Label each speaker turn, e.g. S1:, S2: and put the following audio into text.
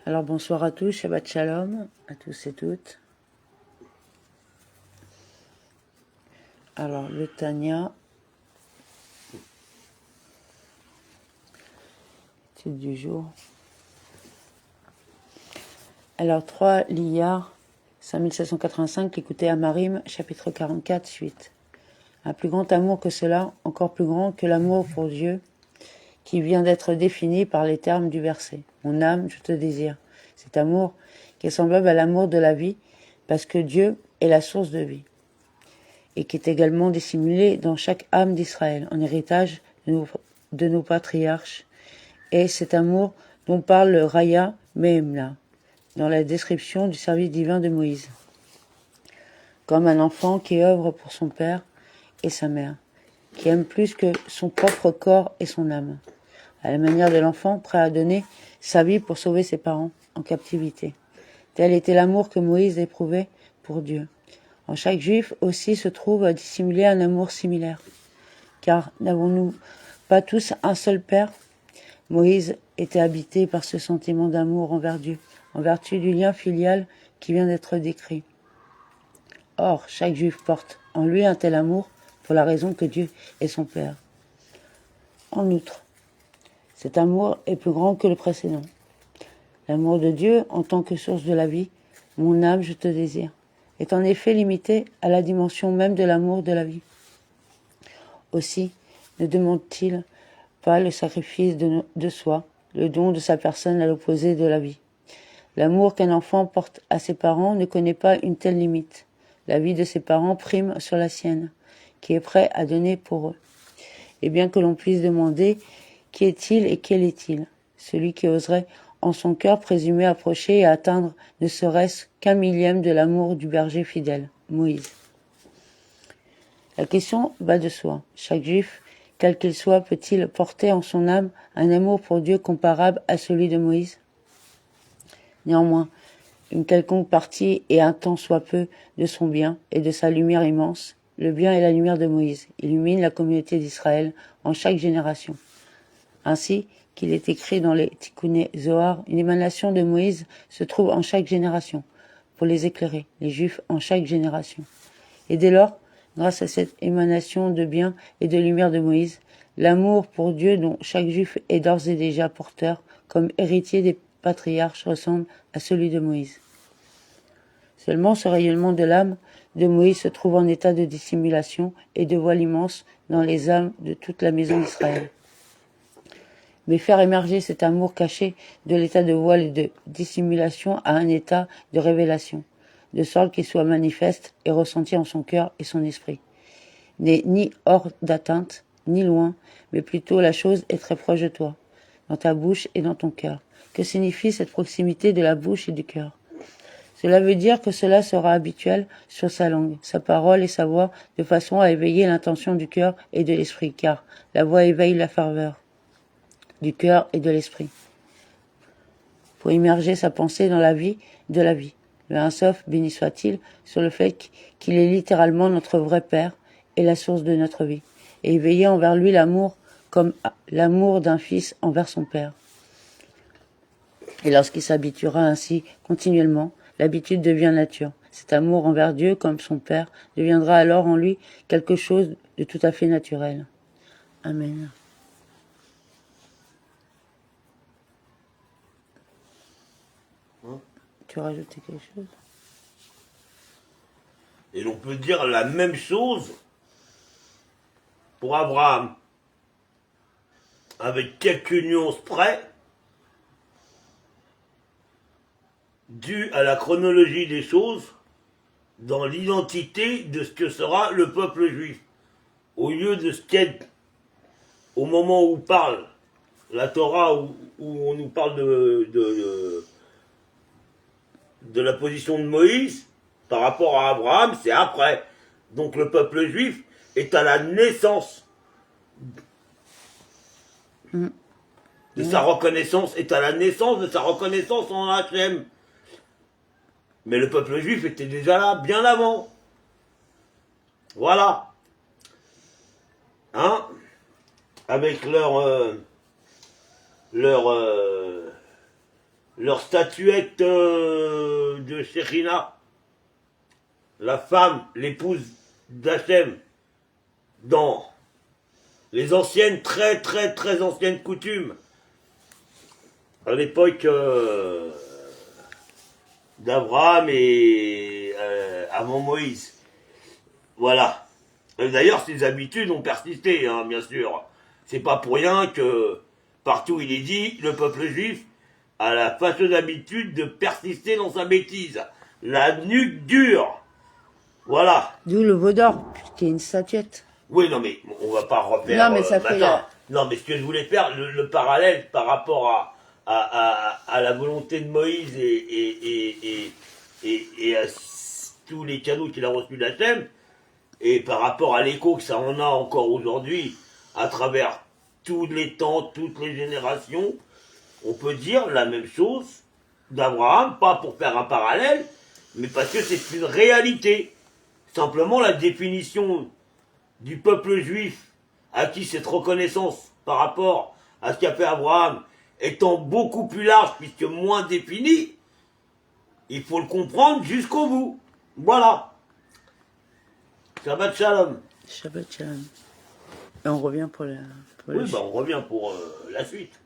S1: Alors bonsoir à tous, Shabbat Shalom à tous et toutes. Alors le Tanya, étude du jour. Alors 3 Liyar, 5785, écoutez Amarim, chapitre 44, suite. Un plus grand amour que cela, encore plus grand que l'amour pour Dieu, qui vient d'être défini par les termes du verset. Mon âme, je te désire. Cet amour qui est semblable à l'amour de la vie, parce que Dieu est la source de vie, et qui est également dissimulé dans chaque âme d'Israël, en héritage de nos patriarches. Et cet amour dont parle le Raya Mehemla, dans la description du service divin de Moïse. Comme un enfant qui œuvre pour son père et sa mère, qui aime plus que son propre corps et son âme, à la manière de l'enfant prêt à donner sa vie pour sauver ses parents en captivité. Tel était l'amour que Moïse éprouvait pour Dieu. En chaque juif aussi se trouve dissimulé un amour similaire. Car n'avons-nous pas tous un seul Père ? Moïse était habité par ce sentiment d'amour envers Dieu, en vertu du lien filial qui vient d'être décrit. Or, chaque juif porte en lui un tel amour pour la raison que Dieu est son Père. En outre, cet amour est plus grand que le précédent. L'amour de Dieu en tant que source de la vie, mon âme, je te désire, est en effet limité à la dimension même de l'amour de la vie. Aussi, ne demande-t-il pas le sacrifice de soi, le don de sa personne à l'opposé de la vie. L'amour qu'un enfant porte à ses parents ne connaît pas une telle limite. La vie de ses parents prime sur la sienne, qui est prêt à donner pour eux. Et bien que l'on puisse demander qui est-il et quel est-il, celui qui oserait en son cœur présumer approcher et atteindre ne serait-ce qu'un millième de l'amour du berger fidèle, Moïse. La question va de soi. Chaque juif, quel qu'il soit, peut-il porter en son âme un amour pour Dieu comparable à celui de Moïse ? Néanmoins, une quelconque partie et un tant soit peu de son bien et de sa lumière immense, le bien et la lumière de Moïse illuminent la communauté d'Israël en chaque génération. Ainsi qu'il est écrit dans les Tikkuné Zohar, une émanation de Moïse se trouve en chaque génération, pour les éclairer, les Juifs en chaque génération. Et dès lors, grâce à cette émanation de bien et de lumière de Moïse, l'amour pour Dieu dont chaque Juif est d'ores et déjà porteur, comme héritier des patriarches, ressemble à celui de Moïse. Seulement ce rayonnement de l'âme de Moïse se trouve en état de dissimulation et de voile immense dans les âmes de toute la maison d'Israël. Mais faire émerger cet amour caché de l'état de voile et de dissimulation à un état de révélation, de sorte qu'il soit manifeste et ressenti en son cœur et son esprit, n'est ni hors d'atteinte, ni loin, mais plutôt la chose est très proche de toi, dans ta bouche et dans ton cœur. Que signifie cette proximité de la bouche et du cœur ? Cela veut dire que cela sera habituel sur sa langue, sa parole et sa voix, de façon à éveiller l'intention du cœur et de l'esprit, car la voix éveille la ferveur du cœur et de l'esprit, pour immerger sa pensée dans la vie de la vie. Le Un Sof, béni soit-il, sur le fait qu'il est littéralement notre vrai Père et la source de notre vie, et éveiller envers lui l'amour comme l'amour d'un fils envers son Père. Et lorsqu'il s'habituera ainsi continuellement, l'habitude devient nature. Cet amour envers Dieu comme son Père deviendra alors en lui quelque chose de tout à fait naturel. Amen. Tu veux rajouter quelque chose ?
S2: Et l'on peut dire la même chose pour Abraham, avec quelques nuances près, dû à la chronologie des choses, dans l'identité de ce que sera le peuple juif, au lieu de ce qu'est au moment où parle la Torah, où on nous parle de la position de Moïse, par rapport à Abraham, c'est après. Donc le peuple juif est à la naissance de sa reconnaissance, est à la naissance de sa reconnaissance en Hachem. Mais le peuple juif était déjà là, bien avant. Voilà. Hein ? Avec leur leur statuette de Shekhinah, la femme, l'épouse d'Hachem, dans les anciennes, très très très anciennes coutumes, à l'époque d'Abraham et avant Moïse. Voilà. D'ailleurs, ces habitudes ont persisté, hein, bien sûr. C'est pas pour rien que partout il est dit, le peuple juif a la fâcheuse habitude de persister dans sa bêtise. La nuque dure. Voilà.
S1: D'où le veau d'or, qui est une statuette.
S2: Oui, non, mais on va pas refaire.
S1: Non, mais ça fait
S2: Non, mais ce que je voulais faire, le parallèle par rapport à la volonté de Moïse et à tous les cadeaux qu'il a reçus d'Hachem, et par rapport à l'écho que ça en a encore aujourd'hui, à travers tous les temps, toutes les générations, on peut dire la même chose d'Abraham, pas pour faire un parallèle, mais parce que c'est une réalité. Simplement, la définition du peuple juif à qui cette reconnaissance par rapport à ce qu'a fait Abraham étant beaucoup plus large puisque moins définie, il faut le comprendre jusqu'au bout. Voilà. Shabbat Shalom.
S1: Shabbat Shalom. Et on revient pour la
S2: Oui, bah on revient pour la suite.